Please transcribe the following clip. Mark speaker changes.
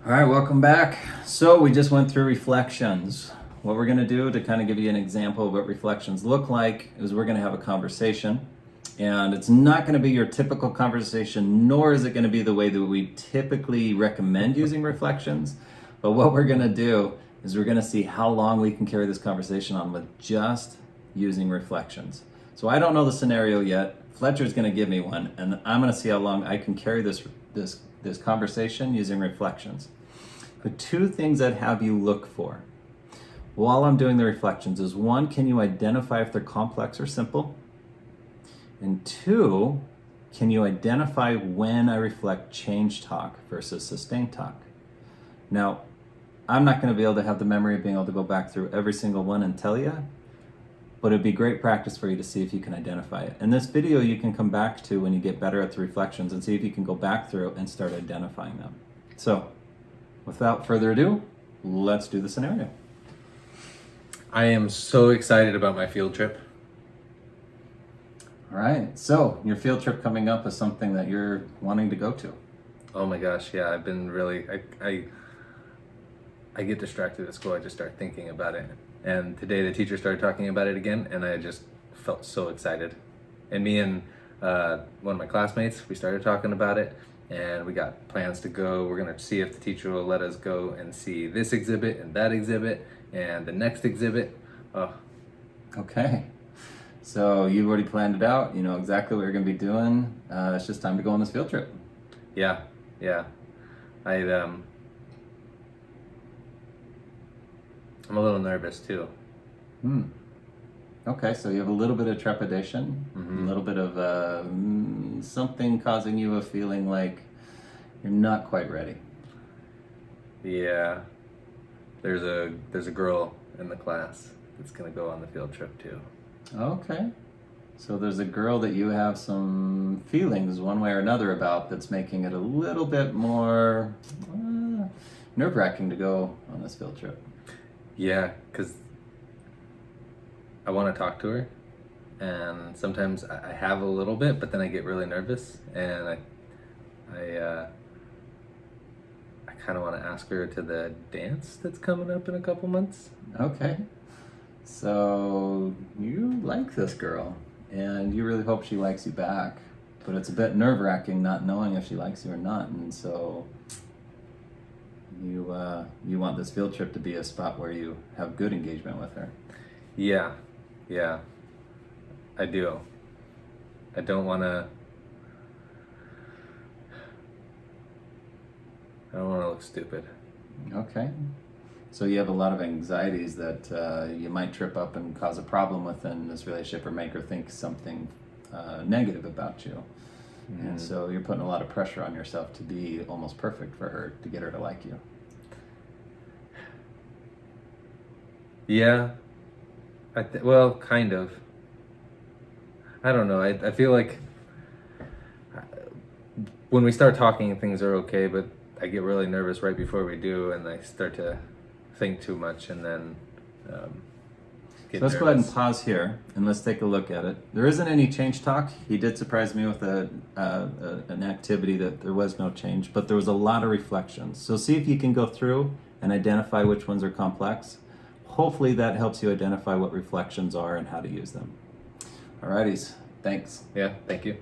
Speaker 1: All right, welcome back. So we just went through reflections. What we're going to do to kind of give you an example of what reflections look like is we're going to have a conversation. And it's not going to be your typical conversation, nor is it going to be the way that we typically recommend using reflections. But what we're going to do is we're going to see how long we can carry this conversation on with just using reflections. So I don't know the scenario yet. Fletcher's going to give me one, and I'm going to see how long I can carry this conversation using reflections. The two things I'd have you look for while I'm doing the reflections is one, can you identify if they're complex or simple? And two, can you identify when I reflect change talk versus sustained talk? Now, I'm not going to be able to have the memory of being able to go back through every single one and tell you, but it'd be great practice for you to see if you can identify it. And this video you can come back to when you get better at the reflections and see if you can go back through and start identifying them. So, without further ado, let's do the scenario.
Speaker 2: I am so excited about my field trip.
Speaker 1: All right, so your field trip coming up is something that you're wanting to go to.
Speaker 2: Oh my gosh, yeah, I've been really, I get distracted at school, I just start thinking about it. And today the teacher started talking about it again, and I just felt so excited. And me and one of my classmates, we started talking about it, and we got plans to go. We're gonna see if the teacher will let us go and see this exhibit and that exhibit and the next exhibit. Oh.
Speaker 1: Okay, so you've already planned it out. You know exactly what you're gonna be doing. It's just time to go on this field trip.
Speaker 2: Yeah. I'm a little nervous too.
Speaker 1: Okay, so you have a little bit of trepidation, a little bit of something causing you a feeling like you're not quite ready.
Speaker 2: Yeah. There's a girl in the class that's gonna go on the field trip too.
Speaker 1: Okay, so there's a girl that you have some feelings one way or another about that's making it a little bit more nerve-wracking to go on this field trip.
Speaker 2: Yeah, because I want to talk to her, and sometimes I have a little bit, but then I get really nervous, and I kind of want to ask her to the dance that's coming up in a couple months.
Speaker 1: Okay, so you like this girl, and you really hope she likes you back, but it's a bit nerve-wracking not knowing if she likes you or not, and so you want this field trip to be a spot where you have good engagement with her.
Speaker 2: Yeah, I do. I don't want to look stupid.
Speaker 1: Okay. So you have a lot of anxieties that you might trip up and cause a problem within this relationship or make her think something negative about you. And so you're putting a lot of pressure on yourself to be almost perfect for her, to get her to like you.
Speaker 2: Yeah. Well, kind of. I don't know. I feel like when we start talking, things are okay, but I get really nervous right before we do, and I start to think too much, and then get
Speaker 1: So let's
Speaker 2: nervous.
Speaker 1: go ahead and pause here, and let's take a look at it. There isn't any change talk. He did surprise me with an activity that there was no change, but there was a lot of reflections. So see if you can go through and identify which ones are complex. Hopefully that helps you identify what reflections are and how to use them. Alrighties, thanks.
Speaker 2: Yeah, thank you.